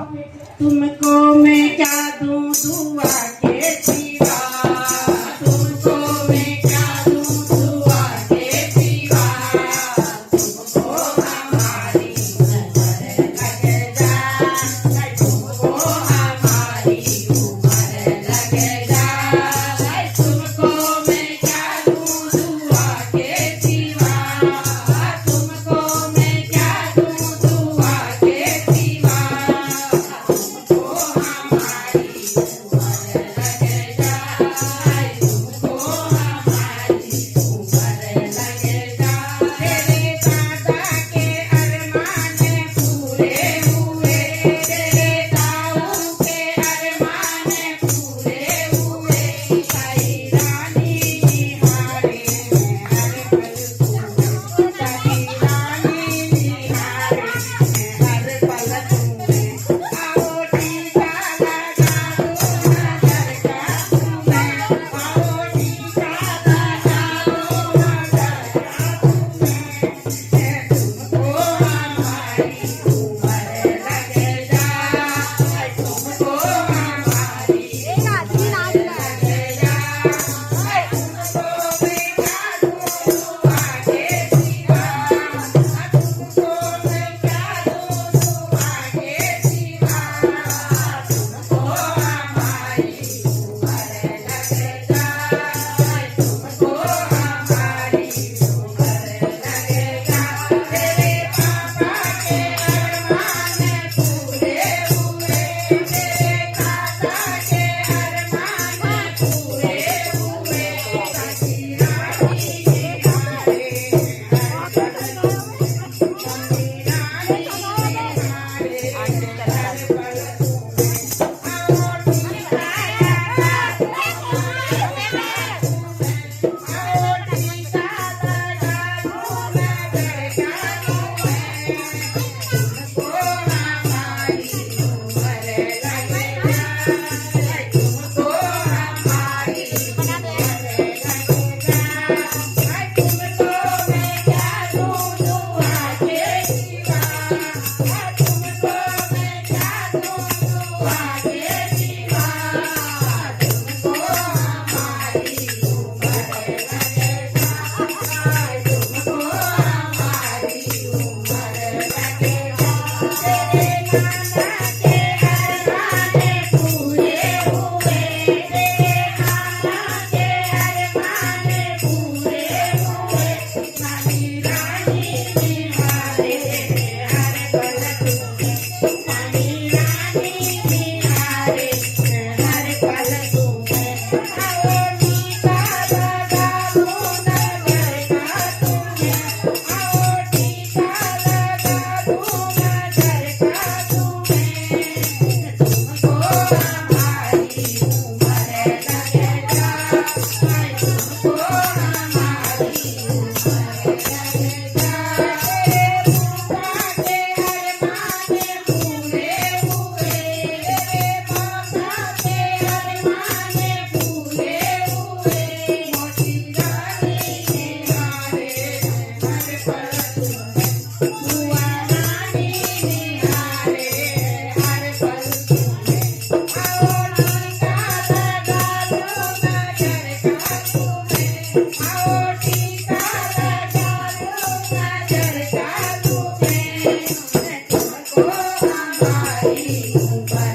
तुमको मैं क्या दूं दुआ के सिवा, तुमको मैं क्या दूं दुआ के सिवा, तुमको हमारी उम्र लग जाए, तुमको हमारी उम्र लग जाए, तुमको मैं क्या दूं दुआ के सिवा, तुमको मैं क्या दूं दुआ के सिवा, तुमको हमारी उम्र लग जाए, तुमको हमारी उम्र लग जाए। तेरे दादा के अरमान पूरे हुए, तेरे ताऊ के अरमान पूरे हुए, साई रानी निहारे हर पल तुम्हें, साई रानी निहारे हर पल तुम्हें। आओ टीका लगा दो नजर का तुम्हें, आओ टीका लगा दो नजर का तुम्हें, तुमको हमारी उम्र लग जाए, तुमको हमारी उम्र लग जाए, तुमको मैं क्या दूं दुआ के सिवा, तुमको मैं क्या दूं दुआ के सिवा, तुमको हमारी उम्र लग जाए, तुमको हमारी उम्र लग जाए। तेरे पापा के अरमान पूरे हुए, तेरे दादा के अरमान पूरे हुए, साई रानी निहारे हर पल तुम्हें, साई रानी निहारे हर पल तुम्हें। आओ टीका लगा दो नजर का तुम्हें, आओ टीका लगा दो नजर का तुम्हें, तुमको हमारी उम्र लग जाए, तुमको हमारी उम्र लग जाए, तुमको मैं क्या दूं दुआ के सिवा, तुमको मैं क्या दूं दुआ के सिवा, तुमको हमारी उम्र लग जाए, तुमको हमारी उम्र लग जाए। तेरे नाना के अरमान पूरे हुए, तेरे नाना के अरमान पूरे हुए, साई रानी निहारे हर पल तुम्हें, साई रानी निहारे हर पल तुम्हें। आओ टीका लगा दो नजर का तुम्हें, आओ टीका लगा दो नजर का तुम्हें, तुमको हमारी उम्र लग जाए, तुमको हमारी उम्र लग जाए। तेरे फूफा के अरमान पूरे हुए, तेरे पापा के अरमान पूरे हुए, मोती रानी निहारे हर पल तुम्हें, बुआ रानी निहारे हर पल तुम्हें। आओ टीका लगा दो नजर का तुम्हें, आओ टीका लगा दो नजर का तुम्हें, तुमको हमारी उम्र